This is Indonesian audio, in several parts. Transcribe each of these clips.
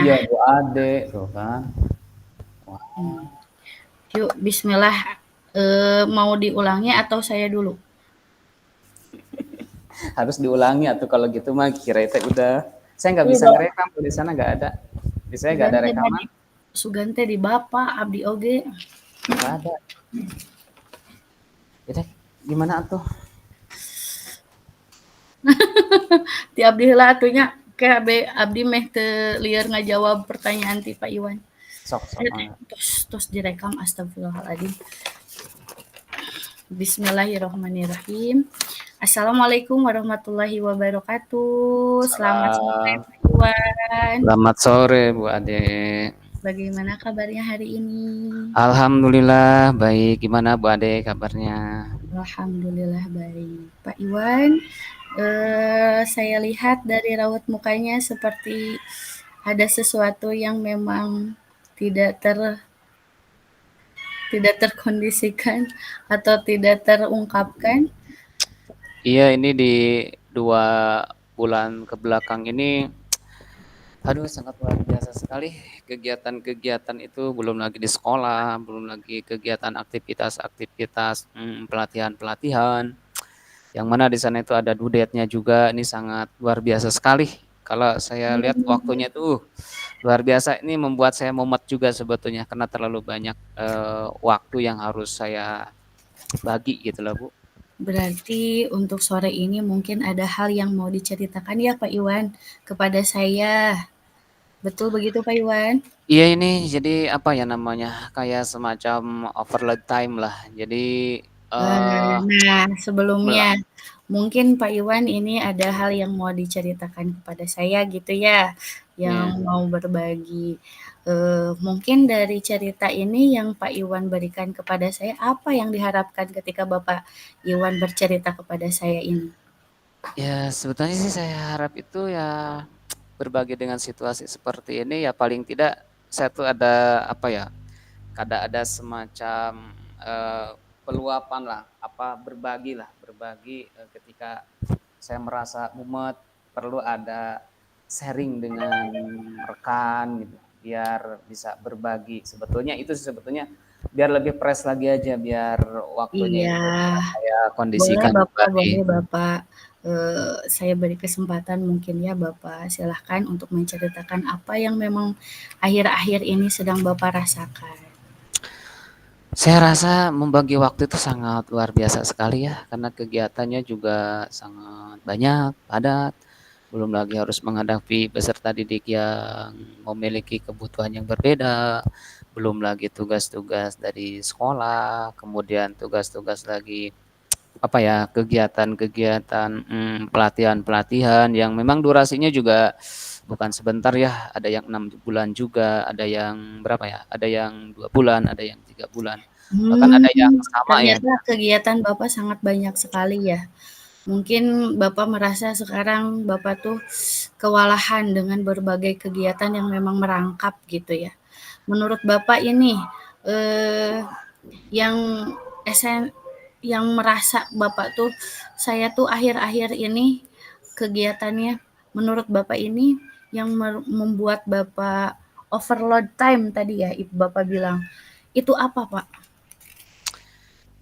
Iya, Bu Ade tuh kan. Wah, Yuk, bismillah. Mau diulangi atau saya dulu? harus diulangi atau kalau gitu mah kira itu udah. Saya nggak bisa Udah. ngerekam di sana nggak ada. Di saya nggak ada Sugante rekaman, tadi. Sugante di Bapak, Abdi Oge. nggak ada. Jadi gimana tuh? Ti Abdi heula atunya. Kayak Abdi meh teu lieur ngajawab pertanyaan ti Pak Iwan. Sok sok. Tos direkam astagfirullahaladzim. Bismillahirrahmanirrahim. Assalamualaikum warahmatullahi wabarakatuh. Selamat sore Salam. Pak Iwan. Selamat sore Bu Ade. Bagaimana kabarnya hari ini? Alhamdulillah baik. Gimana Bu Ade kabarnya? Alhamdulillah baik. Pak Iwan, saya lihat dari raut mukanya seperti ada sesuatu yang memang tidak ter tidak terkondisikan atau tidak terungkapkan. Iya, ini di 2 bulan ke belakang ini, aduh sangat luar biasa sekali kegiatan-kegiatan itu, belum lagi di sekolah, belum lagi kegiatan aktivitas-aktivitas, pelatihan-pelatihan, yang mana di sana itu ada dudetnya juga, ini sangat luar biasa sekali. Kalau saya lihat waktunya tuh luar biasa, ini membuat saya mumet juga sebetulnya karena terlalu banyak waktu yang harus saya bagi gitu loh Bu. Berarti untuk sore ini mungkin ada hal yang mau diceritakan ya Pak Iwan kepada saya. Betul begitu Pak Iwan? Iya ini jadi apa ya namanya, kayak semacam overload time lah. Jadi, eee, Nah, sebelumnya mela mungkin Pak Iwan ini ada hal yang mau diceritakan kepada saya gitu ya, yang iya, mau berbagi. Mungkin dari cerita ini yang Pak Iwan berikan kepada saya, apa yang diharapkan ketika Bapak Iwan bercerita kepada saya ini? ya sebetulnya sih saya harap itu ya berbagi dengan situasi seperti ini ya paling tidak saya tuh ada apa ya, ada semacam, peluapan lah, apa, berbagi, ketika saya merasa mumet, perlu ada sharing dengan rekan gitu, biar bisa berbagi. Sebetulnya itu sih sebetulnya biar lebih fresh lagi aja, biar waktunya Iya, itu bisa saya boleh kondisikan Bapak, boleh kembali. Bapak. Saya beri kesempatan mungkin ya Bapak, silahkan untuk menceritakan apa yang memang akhir-akhir ini sedang Bapak rasakan. Saya rasa membagi waktu itu sangat luar biasa sekali ya, karena kegiatannya juga sangat banyak, padat, belum lagi harus menghadapi peserta didik yang memiliki kebutuhan yang berbeda, belum lagi tugas-tugas dari sekolah, kemudian tugas-tugas lagi apa ya, kegiatan-kegiatan, pelatihan-pelatihan yang memang durasinya juga bukan sebentar ya, ada yang 6 bulan juga, ada yang berapa ya, ada yang 2 bulan, ada yang 3 bulan, bahkan ada yang sama ya. Ternyata kegiatan Bapak sangat banyak sekali ya. Mungkin Bapak merasa sekarang Bapak tuh kewalahan dengan berbagai kegiatan yang memang merangkap gitu ya. Menurut Bapak ini, eh, yang esen yang merasa Bapak tuh, saya tuh akhir-akhir ini kegiatannya menurut Bapak ini yang membuat Bapak overload time tadi ya, Bapak bilang. Itu apa, Pak?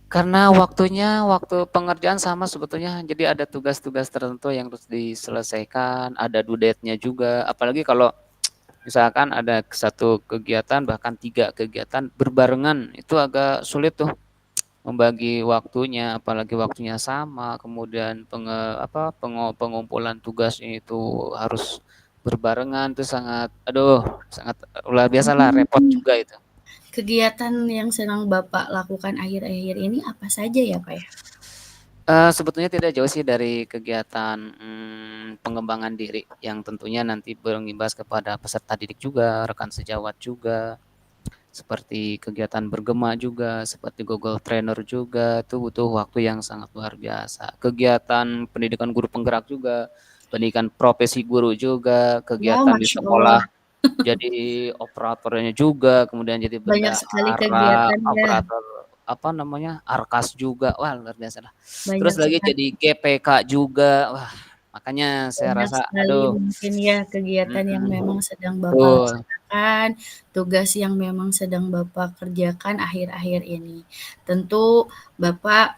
Karena waktu pengerjaan sama sebetulnya, jadi ada tugas-tugas tertentu yang harus diselesaikan, ada due date-nya juga, apalagi kalau misalkan ada satu kegiatan bahkan 3 kegiatan berbarengan, itu agak sulit tuh membagi waktunya, apalagi waktunya sama, kemudian pengumpulan tugasnya itu harus berbarengan, itu sangat, aduh, sangat luar biasa lah, repot Hmm. juga itu. Kegiatan yang sedang Bapak lakukan akhir-akhir ini apa saja ya, Pak ya? Sebetulnya tidak jauh sih dari kegiatan, pengembangan diri yang tentunya nanti berimbas kepada peserta didik juga, rekan sejawat juga, seperti kegiatan bergema juga, seperti Google Trainer juga, itu butuh waktu yang sangat luar biasa. Kegiatan pendidikan guru penggerak juga, pendidikan profesi guru juga, Wow, kegiatan di Masya Allah, sekolah jadi operatornya juga, kemudian jadi banyak sekali bendahara, kegiatan ya, operator apa namanya, Arkas juga, wah luar biasa lah. banyak Terus lagi sekali. jadi GPK juga, wah Makanya saya Banyak rasa, sekali aduh, mungkin ya kegiatan yang mhm, memang sedang Bapak betul. laksanakan, tugas yang memang sedang Bapak kerjakan akhir-akhir ini. Tentu Bapak,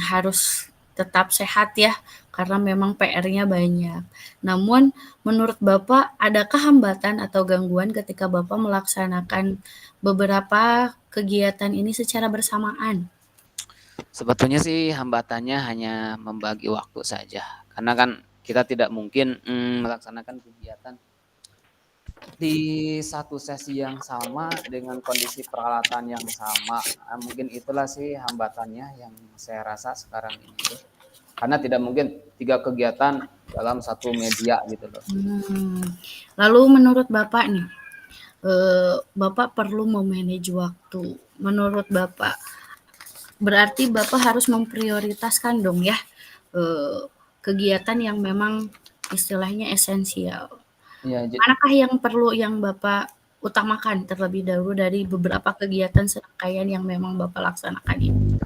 harus tetap sehat ya, karena memang PR-nya banyak. Namun menurut Bapak, adakah hambatan atau gangguan ketika Bapak melaksanakan beberapa kegiatan ini secara bersamaan? Sebetulnya sih hambatannya hanya membagi waktu saja, karena kan kita tidak mungkin, melaksanakan kegiatan di satu sesi yang sama dengan kondisi peralatan yang sama, mungkin itulah sih hambatannya yang saya rasa sekarang ini tuh. Karena tidak mungkin 3 kegiatan dalam satu media gitu loh. Mmm, lalu menurut Bapak nih, Bapak perlu me-manage waktu. Menurut Bapak, berarti Bapak harus memprioritaskan dong ya, eee, kegiatan yang memang istilahnya esensial. Iya, Manakah yang perlu yang Bapak utamakan terlebih dahulu dari beberapa kegiatan serangkaian yang memang Bapak laksanakan ini?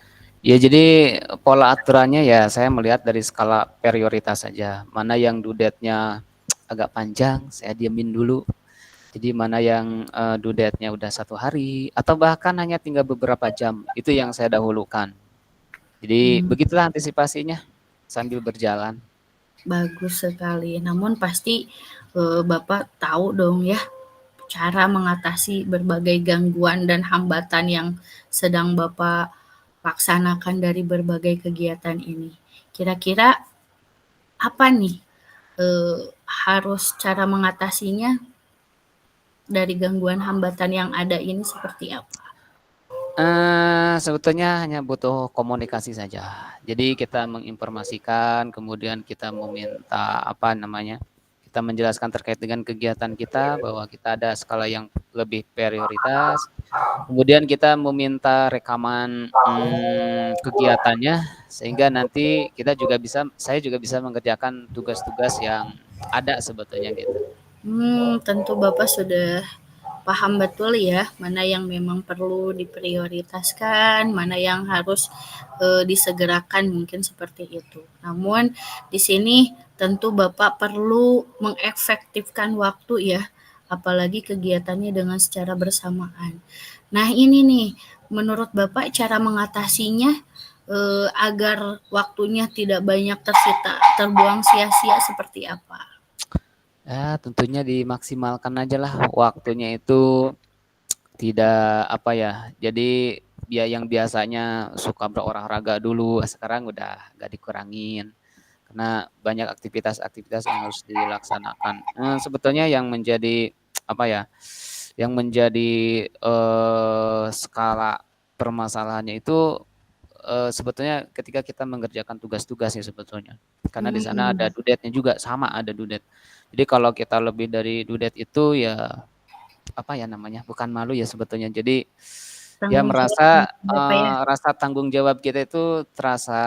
ya jadi pola aturannya ya saya melihat dari skala prioritas saja. Mana yang due date-nya agak panjang, saya diemin dulu. Jadi mana yang due date-nya udah 1 hari atau bahkan hanya tinggal beberapa jam, itu yang saya dahulukan. Jadi Mmm, begitulah antisipasinya sambil berjalan. bagus sekali. Namun pasti, Bapak tahu dong ya cara mengatasi berbagai gangguan dan hambatan yang sedang Bapak laksanakan dari berbagai kegiatan ini. Kira-kira apa nih, harus cara mengatasinya dari gangguan hambatan yang ada ini seperti apa? Sebetulnya hanya butuh komunikasi saja. Jadi kita menginformasikan, kemudian kita meminta apa namanya, kita menjelaskan terkait dengan kegiatan kita bahwa kita ada skala yang lebih prioritas. Kemudian kita meminta rekaman kegiatannya sehingga nanti kita juga bisa, saya juga bisa mengerjakan tugas-tugas yang ada sebetulnya gitu. Tentu Bapak sudah paham betul ya, mana yang memang perlu diprioritaskan, mana yang harus, disegerakan mungkin seperti itu. Namun di sini tentu Bapak perlu mengefektifkan waktu ya, apalagi kegiatannya dengan secara bersamaan. Nah ini nih, menurut Bapak cara mengatasinya, agar waktunya tidak banyak tersita, terbuang sia-sia seperti apa? Ya tentunya dimaksimalkan aja lah waktunya itu. Tidak apa ya, jadi yang biasanya suka berolahraga dulu, sekarang udah nggak dikurangin, karena banyak aktivitas-aktivitas yang harus dilaksanakan. Sebetulnya yang menjadi apa ya, yang menjadi skala permasalahannya itu sebetulnya ketika kita mengerjakan tugas-tugas ya sebetulnya, karena di sana ada Mmm, due date-nya juga sama, ada due date. Jadi kalau kita lebih dari due date itu ya apa ya namanya, bukan malu ya sebetulnya. Jadi, ya tanggung jawab merasa, mungkin Bapak ya? rasa tanggung jawab kita itu terasa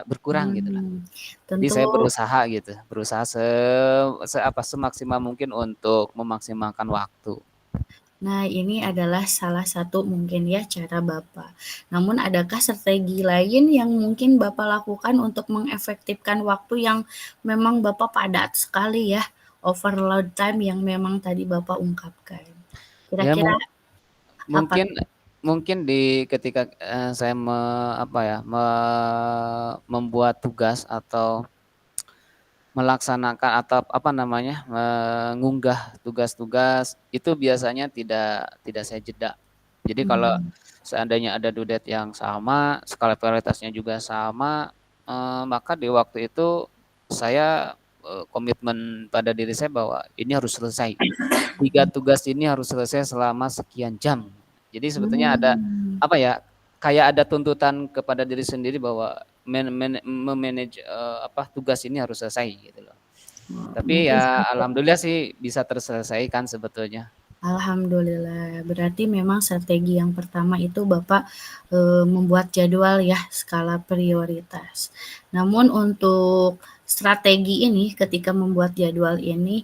berkurang gitulah. Mmm, Jadi tentu saya berusaha gitu, berusaha semaksimal mungkin untuk memaksimalkan waktu. nah ini adalah salah satu mungkin ya cara Bapak. Namun adakah strategi lain yang mungkin Bapak lakukan untuk mengefektifkan waktu yang memang Bapak padat sekali ya, overload time yang memang tadi Bapak ungkapkan? Ya Kira-kira apa mungkin tuh? mungkin ketika, saya apa ya, membuat tugas atau melaksanakan atau apa namanya, mengunggah tugas-tugas itu biasanya tidak saya jeda. Jadi kalau Mmm, seandainya ada due date yang sama, skala prioritasnya juga sama, maka di waktu itu saya, komitmen pada diri saya bahwa ini harus selesai. 3 tugas ini harus selesai selama sekian jam. Jadi sebetulnya ada, mmm, apa ya, kayak ada tuntutan kepada diri sendiri bahwa apa, tugas ini harus selesai gitu loh. Tapi mungkin ya seperti alhamdulillah sih bisa terselesaikan sebetulnya. alhamdulillah, berarti memang strategi yang pertama itu Bapak, membuat jadwal ya, skala prioritas. Namun untuk strategi ini, ketika membuat jadwal ini,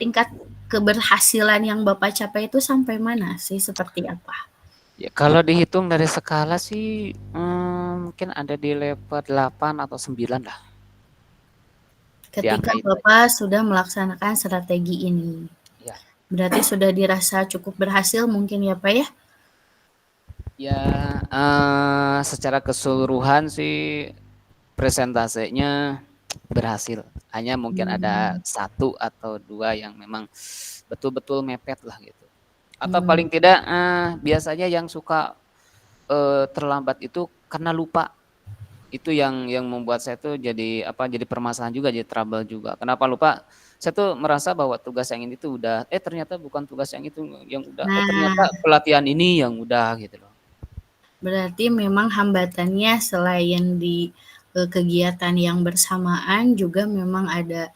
tingkat keberhasilan yang Bapak capai itu sampai mana sih, seperti apa? Ya kalau dihitung dari skala sih, mungkin ada di level 8 atau 9 lah. di Ketika angka itu aja. Bapak sudah melaksanakan strategi ini. Ya. Berarti sudah dirasa cukup berhasil mungkin ya, Pak, ya? Ya, secara keseluruhan sih presentasenya berhasil. Hanya mungkin ada Mmm, satu atau dua yang memang betul-betul mepet lah gitu. Atau mmm, paling tidak biasanya yang suka terlambat itu karena lupa. Itu yang membuat saya tuh jadi apa, jadi permasalahan juga, jadi trouble juga. Kenapa lupa? Saya tuh merasa bahwa tugas yang ini tuh udah, ternyata bukan tugas yang itu yang udah, nah, ternyata pelatihan ini yang udah gitu loh. berarti memang hambatannya selain di, kegiatan yang bersamaan juga memang ada,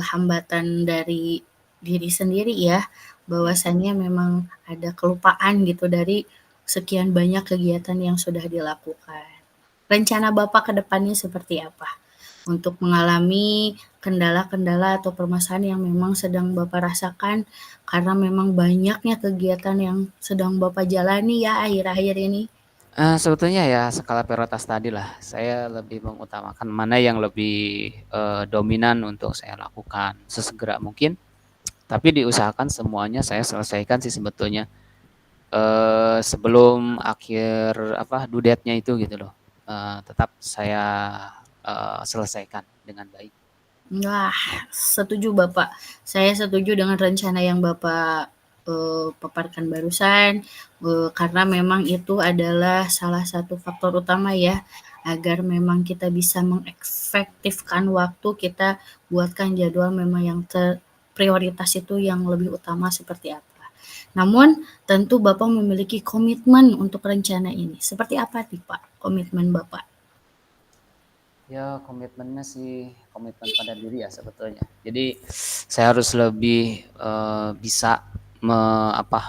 hambatan dari diri sendiri ya, Ya. bahwasannya memang ada kelupaan gitu dari sekian banyak kegiatan yang sudah dilakukan. Rencana Bapak ke depannya seperti apa? Untuk mengalami kendala-kendala atau permasalahan yang memang sedang Bapak rasakan karena memang banyaknya kegiatan yang sedang Bapak jalani ya akhir-akhir ini? Sebetulnya ya skala prioritas tadi lah, saya lebih mengutamakan mana yang lebih, dominan untuk saya lakukan sesegera mungkin, tapi diusahakan semuanya saya selesaikan sih sebetulnya, sebelum akhir apa, due date-nya itu gitu loh, tetap saya, selesaikan dengan baik. Wah, setuju Bapak. Saya setuju dengan rencana yang Bapak, paparkan barusan, karena memang itu adalah salah satu faktor utama ya, agar memang kita bisa mengefektifkan waktu, kita buatkan jadwal memang yang prioritas itu yang lebih utama seperti apa. Namun tentu Bapak memiliki komitmen untuk rencana ini. Seperti apa nih Pak komitmen Bapak? Ya komitmennya sih komitmen pada diri ya sebetulnya. Jadi saya harus lebih, bisa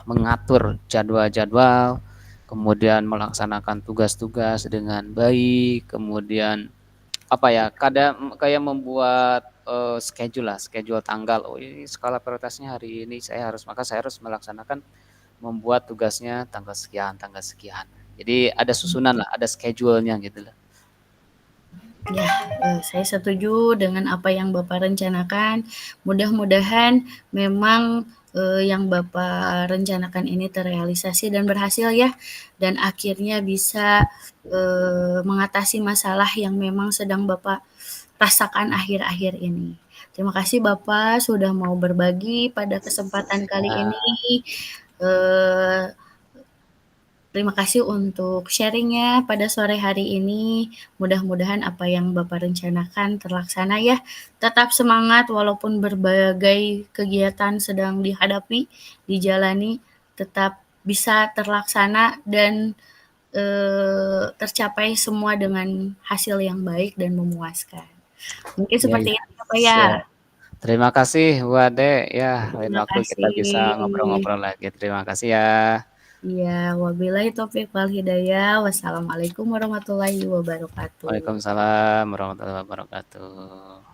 mengatur jadwal-jadwal, kemudian melaksanakan tugas-tugas dengan baik, kemudian apa ya, kayak membuat, schedule lah, schedule tanggal, oh ini skala prioritasnya hari ini saya harus melaksanakan membuat tugasnya tanggal sekian tanggal sekian. Jadi ada susunan lah, ada schedule-nya gitu loh. Ya, saya setuju dengan apa yang Bapak rencanakan. Mudah-mudahan memang, yang Bapak rencanakan ini terrealisasi dan berhasil ya, dan akhirnya bisa, mengatasi masalah yang memang sedang Bapak rasakan akhir-akhir ini. Terima kasih Bapak sudah mau berbagi pada kesempatan kali Ya, ini, eee terima kasih untuk sharing-nya pada sore hari ini. Mudah-mudahan apa yang Bapak rencanakan terlaksana ya. Tetap semangat walaupun berbagai kegiatan sedang dihadapi, dijalani, tetap bisa terlaksana dan, tercapai semua dengan hasil yang baik dan memuaskan. Mungkin iya seperti iya, itu ya, Pak, ya. siap. Terima kasih Bu Ade, ya lain Terima waktu kita bisa kasih. ngobrol-ngobrol lagi. Terima kasih ya. Iya, wabillahi taufiq wal hidayah. Wassalamualaikum warahmatullahi wabarakatuh. Waalaikumsalam warahmatullahi wabarakatuh.